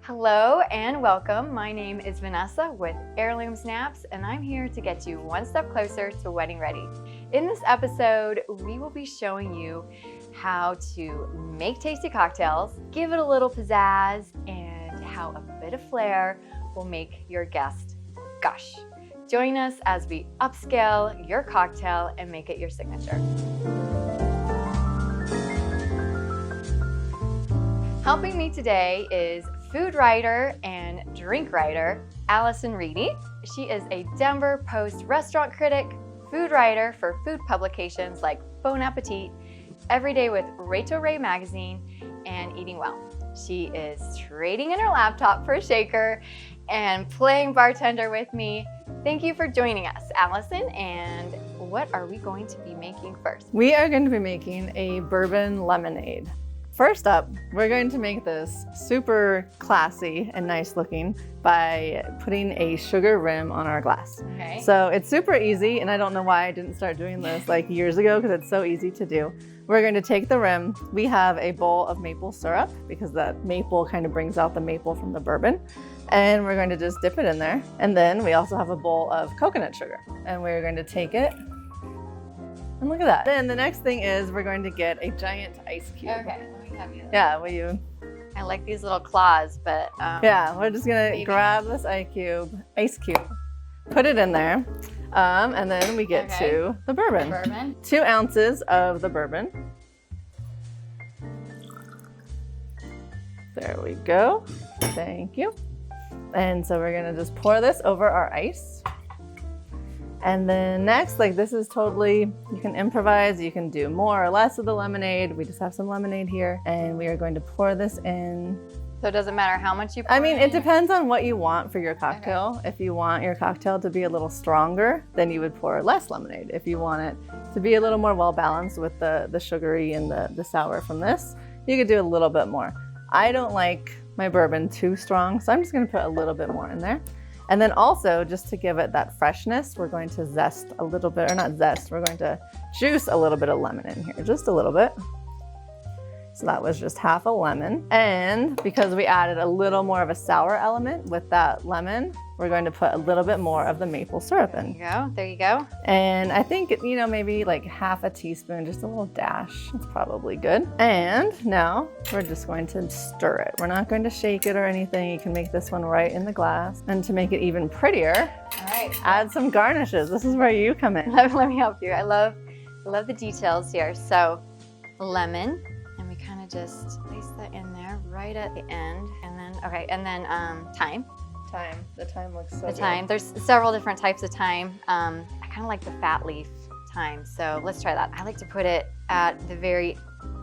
Hello and welcome. My name is Vanessa with Heirloom Snaps, and I'm here to get you one step closer to wedding ready. In this episode, we will be showing you how to make tasty cocktails, give it a little pizzazz, and how a bit of flair will make your guest gush. Join us as we upscale your cocktail and make it your signature. Helping me today is food writer and drink writer, Allison Reedy. She is a Denver Post restaurant critic, food writer for food publications like Bon Appetit, Everyday with Rachel Ray Magazine, and Eating Well. She is trading in her laptop for a shaker and playing bartender with me. Thank you for joining us, Allison. And what are we going to be making first? We are going to be making a bourbon lemonade. First up, we're going to make this super classy and nice looking by putting a sugar rim on our glass. Okay. So it's super easy, and I don't know why I didn't start doing this like years ago because it's so easy to do. We're going to take the rim. We have a bowl of maple syrup because that maple kind of brings out the maple from the bourbon. And we're going to just dip it in there. And then we also have a bowl of coconut sugar. And we're going to take it. And look at that. Then the next thing is we're going to get a giant ice cube. Okay, let me have you. Yeah, will you? I like these little claws, but Yeah, we're just gonna grab this ice cube, put it in there, and then we get to the bourbon. bourbon. 2 ounces of the bourbon. There we go. Thank you. And so we're gonna just pour this over our ice. And then next, like this is totally, you can improvise, you can do more or less of the lemonade. We just have some lemonade here and we are going to pour this in. So it doesn't matter how much you pour I mean, in? it depends on what you want for your cocktail. If you want your cocktail to be a little stronger, then you would pour less lemonade. If you want it to be a little more well-balanced with the sugary and the sour from this, you could do a little bit more. I don't like my bourbon too strong, so I'm just gonna put a little bit more in there. And then also, just to give it that freshness, we're going to zest a little bit, or not zest, we're going to juice a little bit of lemon in here, just a little bit. So that was just half a lemon. And because we added a little more of a sour element with that lemon, we're going to put a little bit more of the maple syrup in. There you go, there you go. And I think, you know, maybe like half a teaspoon, just a little dash. That's probably good. And now we're just going to stir it. We're not going to shake it or anything. You can make this one right in the glass. And to make it even prettier, All right. add some garnishes. This is where you come in. Let me help you. I love the details here. So lemon, and we kind of just place that in there right at the end. And then, okay, and then thyme. The thyme looks so The good. thyme. There's several different types of thyme. I kind of like the fat leaf thyme, so let's try that. I like to put it at the very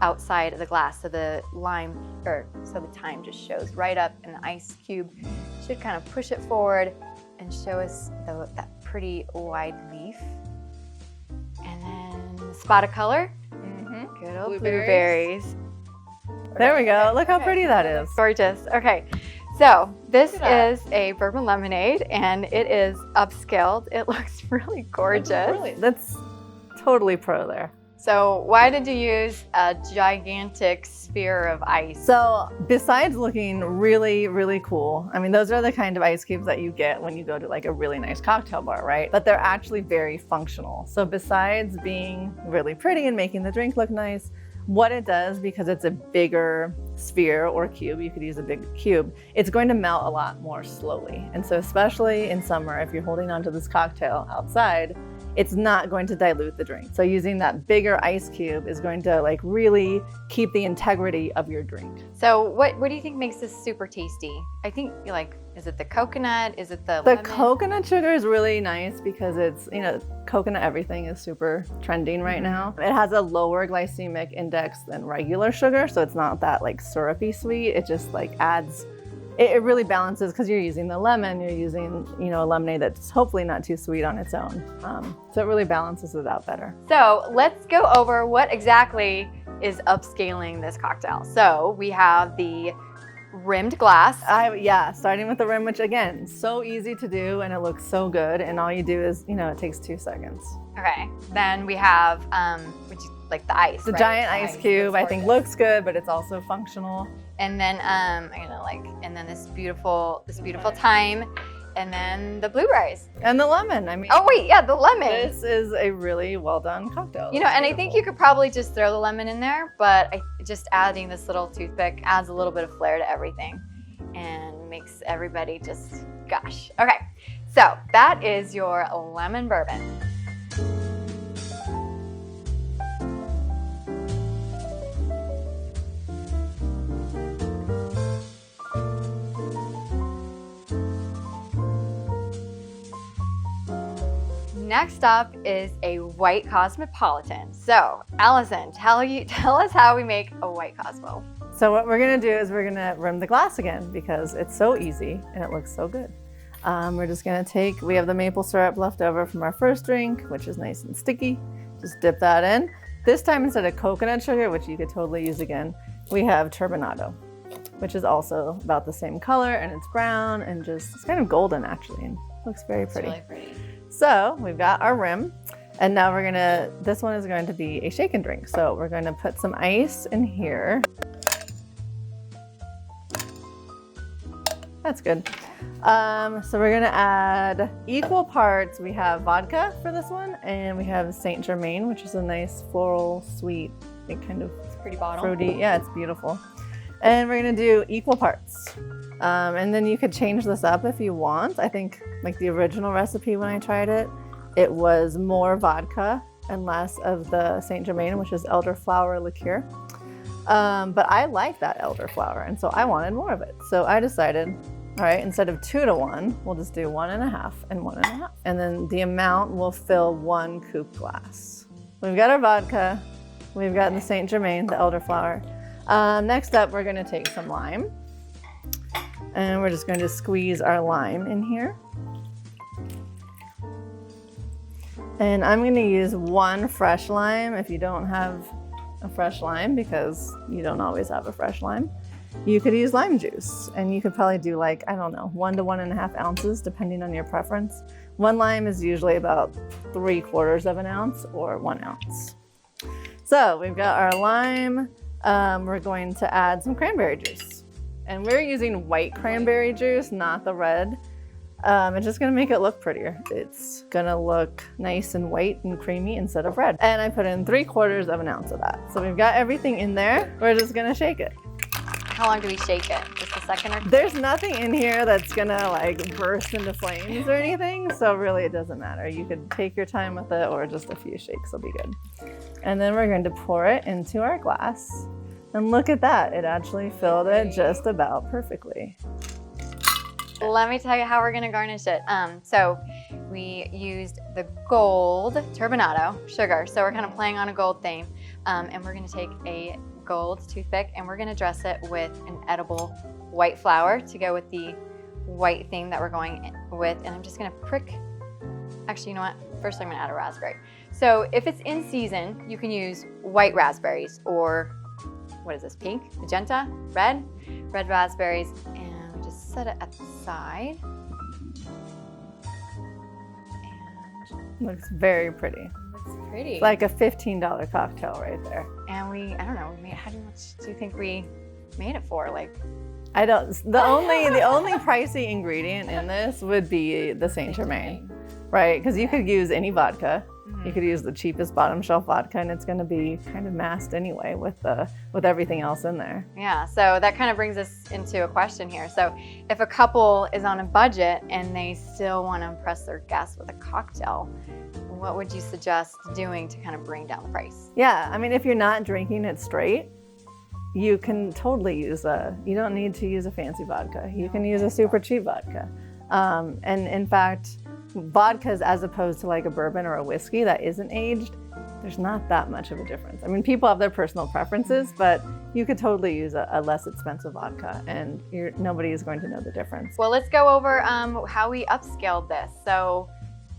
outside of the glass, so the the thyme just shows right up, and the ice cube should kind of push it forward and show us that pretty wide leaf. And then spot of color. Mm-hmm. Good old Blueberries. blueberries. There we go. Look how Okay. pretty that is. Gorgeous. Okay, so this Look at is a bourbon lemonade, and it is upscaled. It looks really gorgeous. That's totally pro there. So why did you use a gigantic sphere of ice? So besides looking really, really cool, I mean, those are the kind of ice cubes that you get when you go to like a really nice cocktail bar, right? But they're actually very functional. So besides being really pretty and making the drink look nice, what it does, because it's a bigger sphere or cube, you could use a big cube, it's going to melt a lot more slowly. And so especially in summer, if you're holding onto this cocktail outside, it's not going to dilute the drink. So using that bigger ice cube is going to like really keep the integrity of your drink. So what do you think makes this super tasty? I think is it the coconut? Is it the The lemon? coconut sugar is really nice because it's, you know, coconut everything is super trending right now. It has a lower glycemic index than regular sugar, so it's not that like syrupy sweet. It just like adds, it really balances because you're using the lemon, you're using, you know, a lemonade that's hopefully not too sweet on its own. So it really balances it out better. So let's go over what exactly is upscaling this cocktail. So we have the rimmed glass. Yeah, starting with the rim, which again, so easy to do and it looks so good. And all you do is, it takes 2 seconds. Okay, then we have, like the ice, The right? giant ice cube, I think looks good, but it's also functional. And then, and then this beautiful thyme, and then the blueberries. And the lemon, I mean. Oh wait, yeah, the lemon. This is a really well done cocktail. And I think you could probably just throw the lemon in there, but just adding this little toothpick adds a little bit of flair to everything and makes everybody just gush. Okay, so that is your lemon bourbon. Next up is a white cosmopolitan. So, Allison, tell us how we make a white Cosmo. So what we're gonna do is we're gonna rim the glass again because it's so easy and it looks so good. We're just gonna we have the maple syrup left over from our first drink, which is nice and sticky. Just dip that in. This time, instead of coconut sugar, which you could totally use again, we have turbinado, which is also about the same color, and it's brown and it's kind of golden actually, and looks very pretty. It's really pretty. So we've got our rim, and now this one is going to be a shake and drink. So we're going to put some ice in here. That's good. So we're gonna add equal parts. We have vodka for this one, and we have Saint Germain, which is a nice floral, sweet, kind of Pretty bottle. fruity. Yeah, it's beautiful. And we're gonna do equal parts. And then you could change this up if you want. I think like the original recipe when I tried it, it was more vodka and less of the Saint Germain, which is elderflower liqueur. But I like that elderflower, and so I wanted more of it. So I decided, all right, instead of 2 to 1, we'll just do 1.5 and 1.5. And then the amount will fill 1 coupe glass. We've got our vodka. We've got the Saint Germain, the elderflower. Next up, we're gonna take some lime. And we're just going to squeeze our lime in here. And I'm going to use 1 fresh lime if you don't have a fresh lime, because you don't always have a fresh lime. You could use lime juice, and you could probably do 1 to 1.5 ounces depending on your preference. 1 lime is usually about 3/4 of an ounce or 1 ounce. So we've got our lime. We're going to add some cranberry juice. And we're using white cranberry juice, not the red. It's just gonna make it look prettier. It's gonna look nice and white and creamy instead of red. And I put in 3/4 of an ounce of that. So we've got everything in there. We're just gonna shake it. How long do we shake it? Just a second or two? There's nothing in here that's gonna burst into flames or anything. So really it doesn't matter. You could take your time with it, or just a few shakes will be good. And then we're going to pour it into our glass. And look at that, it actually filled it just about perfectly. Let me tell you how we're gonna garnish it. So we used the gold turbinado sugar. So we're kind of playing on a gold theme. And we're gonna take a gold toothpick and we're gonna dress it with an edible white flour to go with the white theme that we're going with. And I'm just gonna prick, actually, you know what? First I'm gonna add a raspberry. So if it's in season, you can use white raspberries, or what is this, pink, magenta, red raspberries, and we just set it at the side. And Looks very pretty. looks pretty. It's like a $15 cocktail right there. And I don't know, how much do you think we made it for? I don't, the only pricey ingredient in this would be the Saint Germain, right? Because you could use any vodka. You could use the cheapest bottom shelf vodka, and it's going to be kind of masked anyway with everything else in there. Yeah, so that kind of brings us into a question here. So if a couple is on a budget and they still want to impress their guests with a cocktail, what would you suggest doing to kind of bring down the price? Yeah, I mean, if you're not drinking it straight, you can totally use you don't need to use a fancy vodka. You can use a super cheap vodka. And in fact, vodkas, as opposed to a bourbon or a whiskey that isn't aged, there's not that much of a difference. I mean, people have their personal preferences, but you could totally use a less expensive vodka, and nobody is going to know the difference. Well, let's go over how we upscaled this. So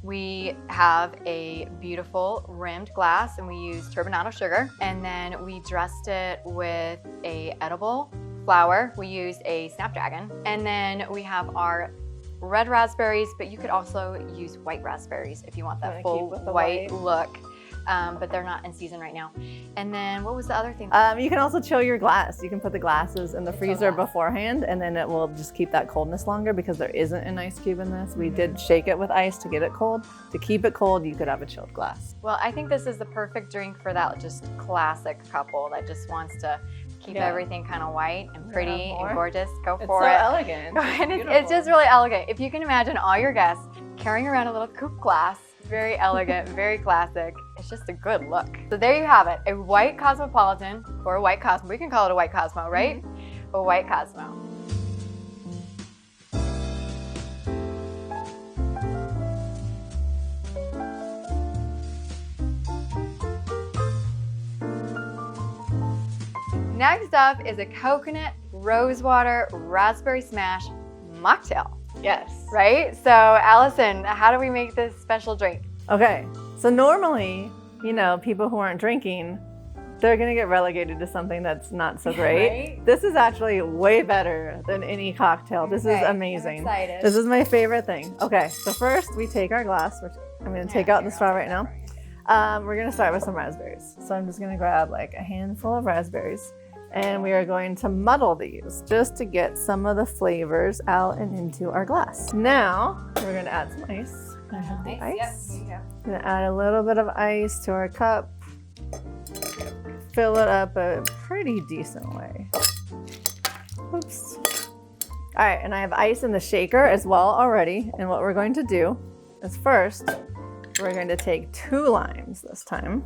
we have a beautiful rimmed glass, and we used turbinado sugar, and then we dressed it with a edible flower, we used a Snapdragon. And then we have our red raspberries, but you could also use white raspberries if you want that Wanna full keep with the white white. look. But they're not in season right now. And then what was the other thing? You can also chill your glass. You can put the glasses in the freezer glass. beforehand, and then it will just keep that coldness longer because there isn't an ice cube in this. We did shake it with ice to get it cold. To keep it cold, you could have a chilled glass. Well, I think this is the perfect drink for that just classic couple that just wants to keep Yeah. everything kind of white and pretty more? and gorgeous. Go It's for so it. elegant. And it's just really elegant. If you can imagine all your guests carrying around a little coupe glass, very elegant, very classic. It's just a good look. So there you have it, a white Cosmopolitan or a white Cosmo. We can call it a white Cosmo, right? A white Cosmo. Next up is a coconut rosewater raspberry smash mocktail, Yes. right? So Allison, how do we make this special drink? Okay. So normally, you know, people who aren't drinking, they're gonna get relegated to something that's not so great. Right? This is actually way better than any cocktail. This is amazing. I'm excited. This is my favorite thing. Okay, so first we take our glass, which I'm gonna take out the straw right now. We're gonna start with some raspberries. So I'm just gonna grab like a handful of raspberries, and we are going to muddle these just to get some of the flavors out and into our glass. Now we're gonna add some ice. I have the ice. Gonna add a little bit of ice to our cup. Fill it up a pretty decent way. Oops. All right, and I have ice in the shaker as well already. And what we're going to do is first, we're going to take 2 limes this time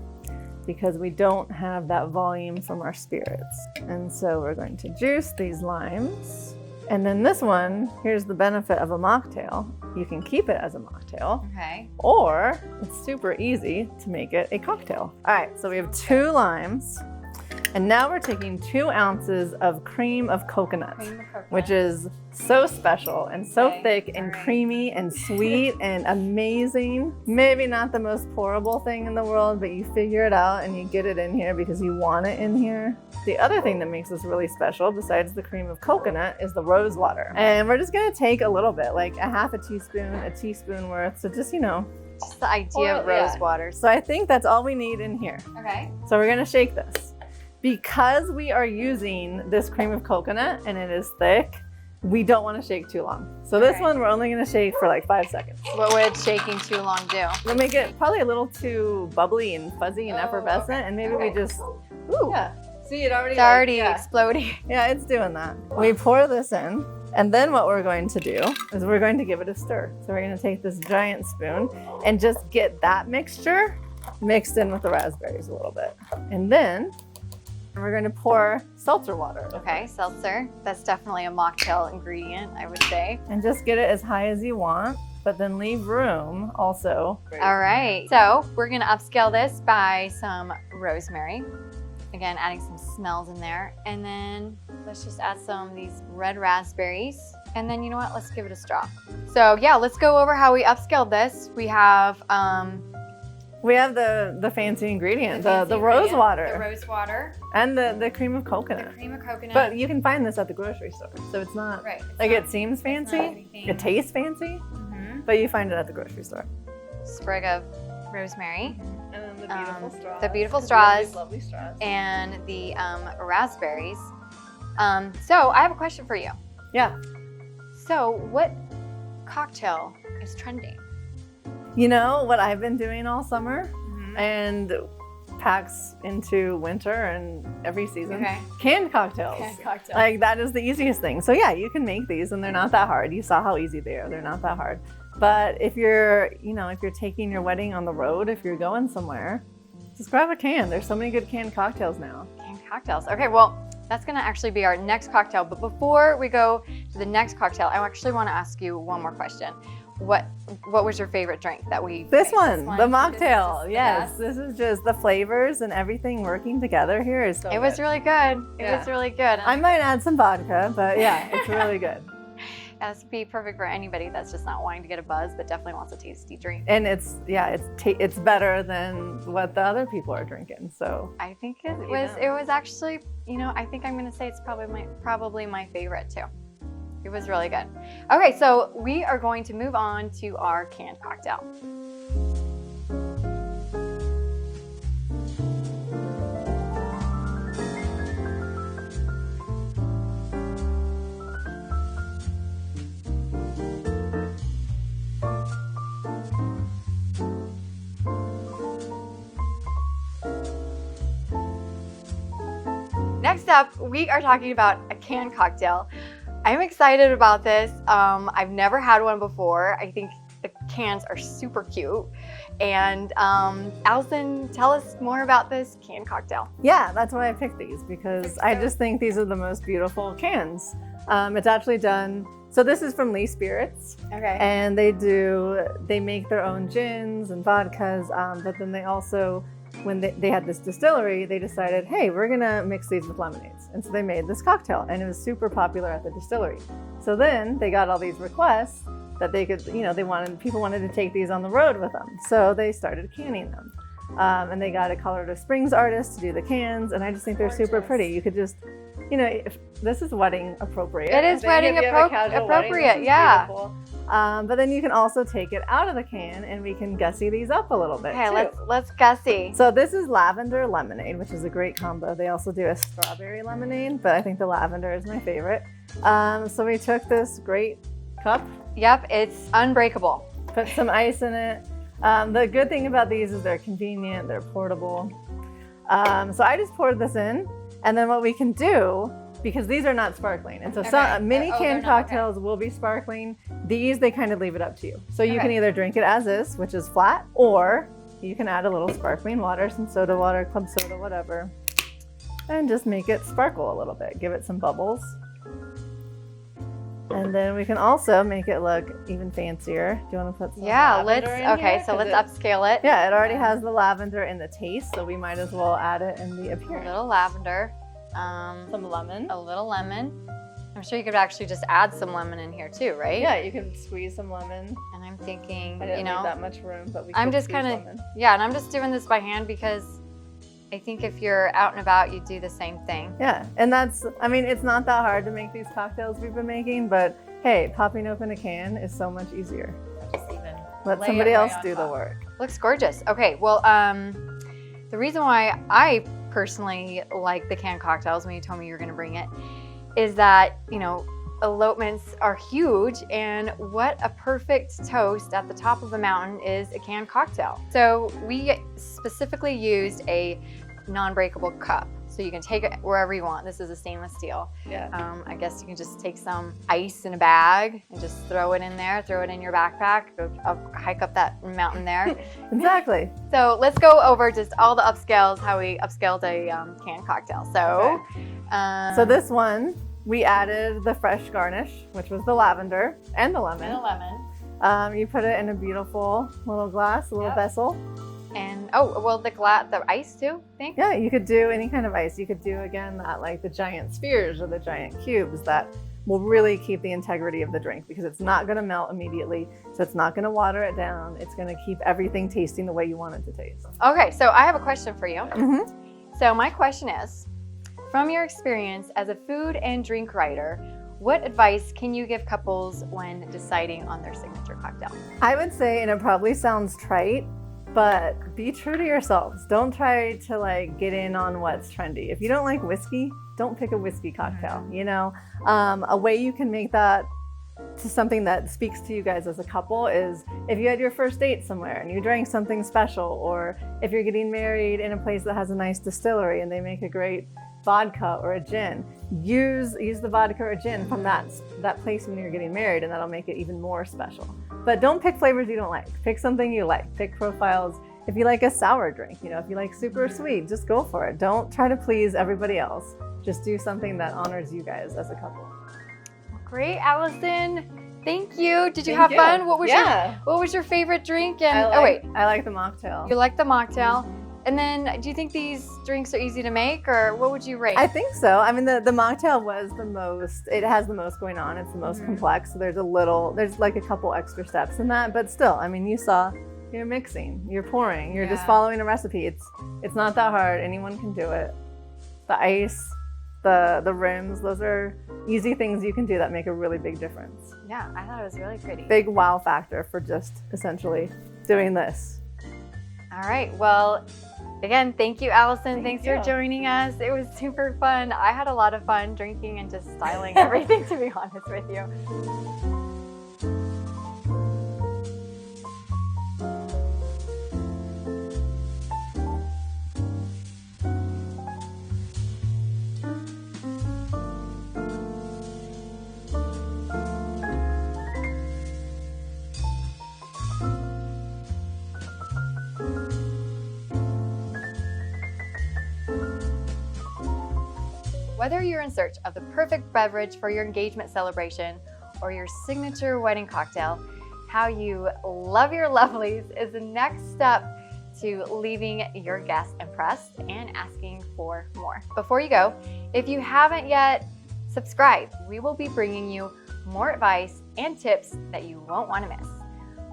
because we don't have that volume from our spirits. And so we're going to juice these limes. And then this one, here's the benefit of a mocktail. You can keep it as a mocktail, Okay. or it's super easy to make it a cocktail. All right, so we have 2 limes. And now we're taking 2 ounces of cream of coconut, which is so special and so Okay, thick and all right. creamy and sweet and amazing. Maybe not the most pourable thing in the world, but you figure it out and you get it in here because you want it in here. The other thing that makes this really special, besides the cream of coconut, is the rose water. And we're just gonna take a little bit, like a half a teaspoon worth. So just, you know. Just the idea of Or- yeah. rose waters. So I think that's all we need in here. Okay. So we're gonna shake this. Because we are using this cream of coconut and it is thick, we don't want to shake too long. So this Okay. one we're only gonna shake for like 5 seconds. What would shaking too long do? We'll make it probably a little too bubbly and fuzzy and Oh, effervescent, okay. and maybe Okay. we just, ooh, yeah. See, it already, It's already exploding. yeah, it's doing that. We pour this in, and then what we're going to do is we're going to give it a stir. So we're gonna take this giant spoon and just get that mixture mixed in with the raspberries a little bit. And then we're going to pour seltzer water. Okay, seltzer. That's definitely a mocktail ingredient, I would say. And just get it as high as you want, but then leave room also. All right. So we're gonna upscale this by some rosemary. Again, adding some smells in there. And then let's just add some of these red raspberries. And then you know what? Let's give it a straw. So yeah, let's go over how we upscaled this. We have the fancy ingredient, the rose water. The rose water. And the cream of The coconut. cream of coconut. But you can find this at the grocery store. So it's not, right. like it seems not fancy, anything- it tastes fancy, Mhm. but you find it at the grocery store. Sprig of rosemary. And then the beautiful straws, the beautiful 'cause we have these straws. Lovely straws. And the raspberries. So I have a question for you. Yeah. So what cocktail is trending? You know what I've been doing all summer and packs into winter and every season? Okay. Canned cocktails. cocktail. Like that is the easiest thing. So yeah, you can make these and they're not that hard. You saw how easy they are. They're not that hard. But if you're taking your wedding on the road, if you're going somewhere, just grab a can. There's so many good canned cocktails now. Canned cocktails. Okay, well, that's gonna actually be our next cocktail. But before we go to the next cocktail, I actually want to ask you one more question. What was your favorite drink that we This made? one, the This is mocktail. the Yes, best. this is just the flavors and everything working together here is so It was good. really good. It Yeah. was really good. I might add some vodka, but yeah, it's really good. That's be perfect for anybody that's just not wanting to get a buzz, but definitely wants a tasty drink. And it's better than what the other people are drinking. So I think it was actually, I think I'm gonna say it's probably my favorite too. It was really good. Okay, so we are going to move on to our canned cocktail. Next up, we are talking about a canned cocktail. I'm excited about this. I've never had one before. I think the cans are super cute. And Allison, tell us more about this canned cocktail. yeah, that's why I picked these, because I just think these are the most beautiful cans. It's actually done. So this is from Lee Spirits, Okay. and they make their own gins and vodkas, but then they also, when they had this distillery, they decided, hey, we're gonna mix these with lemonades. And so they made this cocktail, and it was super popular at the distillery. So then they got all these requests that they could, people wanted to take these on the road with them. So they started canning them. And they got a Colorado Springs artist to do the cans, and I just think they're super Gorgeous. pretty. You could just, this is wedding appropriate. It is I think wedding if you have a casual wedding, appropriate, this is yeah. beautiful. But then you can also take it out of the can, and we can gussy these up a little bit Okay, too. let's gussy. So this is lavender lemonade, which is a great combo. They also do a strawberry lemonade, but I think the lavender is my favorite. So we took this great cup, Yep, it's unbreakable. put some ice in it. The good thing about these is they're convenient, they're portable. So I just poured this in, and then what we can do, because these are not sparkling, and so Okay. many Oh, canned they're not, okay. cocktails will be sparkling. These, they kind of leave it up to you. So you can Okay. either drink it as is, which is flat, or you can add a little sparkling water, some soda water, club soda, whatever, and just make it sparkle a little bit. Give it some bubbles. And then we can also make it look even fancier. Do you want to put some Yeah, lavender let's, in okay, here? so 'Cause let's upscale it. yeah, it already has the lavender in the taste, so we might as well add it in the A appearance. little lavender, Some lemon. a little lemon. I'm sure you could actually just add some lemon in here too, right? Yeah, you can squeeze some lemon. And I'm thinking, I didn't leave that much room, but we I'm could just squeeze kinda- lemon. yeah, and I'm just doing this by hand because I think if you're out and about, you do the same thing. Yeah, and it's not that hard to make these cocktails we've been making, but hey, popping open a can is so much easier. Just even Let lay somebody it right else on do the top. work. Looks gorgeous. Okay, well, the reason why I personally like the canned cocktails when you told me you were going to bring it is that, elopements are huge, and what a perfect toast at the top of a mountain is a canned cocktail. So we specifically used a non-breakable cup. So you can take it wherever you want. This is a stainless steel. Yeah. I guess you can just take some ice in a bag and just throw it in there, throw it in your backpack, go hike up that mountain there. Exactly. So let's go over just all the upscales, how we upscaled a canned cocktail. So, So this one, we added the fresh garnish, which was the lavender and the lemon. and a lemon. You put it in a beautiful little glass, a little Yep. vessel. And the ice too, I think. Yeah, you could do any kind of ice. You could do, again, that like the giant spheres or the giant cubes that will really keep the integrity of the drink, because it's not going to melt immediately. So it's not going to water it down. It's going to keep everything tasting the way you want it to taste. Okay, so I have a question for you. Mm-hmm. So my question is, from your experience as a food and drink writer, what advice can you give couples when deciding on their signature cocktail? I would say, and it probably sounds trite, but be true to yourselves. Don't try to get in on what's trendy. If you don't like whiskey, don't pick a whiskey cocktail. A way you can make that to something that speaks to you guys as a couple is if you had your first date somewhere and you drank something special, or if you're getting married in a place that has a nice distillery and they make a great vodka or a gin, use the vodka or gin from that place when you're getting married, and that'll make it even more special. But don't pick flavors you don't like. Pick something you like. Pick profiles. If you like a sour drink, if you like super sweet, just go for it. Don't try to please everybody else. Just do something that honors you guys as a couple. Great, Allison. Thank you. Did you Thank have you. fun? What was Yeah. your favorite drink? And I like the mocktail. you like the mocktail. And then, do you think these drinks are easy to make, or what would you rate? I think so. I mean, the mocktail was the most, it has the most going on. It's the most complex. So there's like a couple extra steps in that, but still, I mean, you saw, you're mixing, you're pouring, you're just following a recipe. It's not that hard. Anyone can do it. The ice, the rims, those are easy things you can do that make a really big difference. Yeah, I thought it was really pretty. Big wow factor for just essentially doing this. All right, well, again, thank you, Allison. Thanks you. for joining us. It was super fun. I had a lot of fun drinking and just styling everything, to be honest with you. Whether you're in search of the perfect beverage for your engagement celebration or your signature wedding cocktail, how you love your lovelies is the next step to leaving your guests impressed and asking for more. Before you go, if you haven't yet, subscribe. We will be bringing you more advice and tips that you won't want to miss.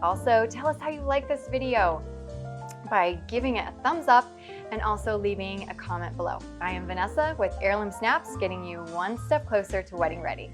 Also, tell us how you like this video by giving it a thumbs up and also leaving a comment below. I am Vanessa with Heirloom Snaps, getting you one step closer to wedding ready.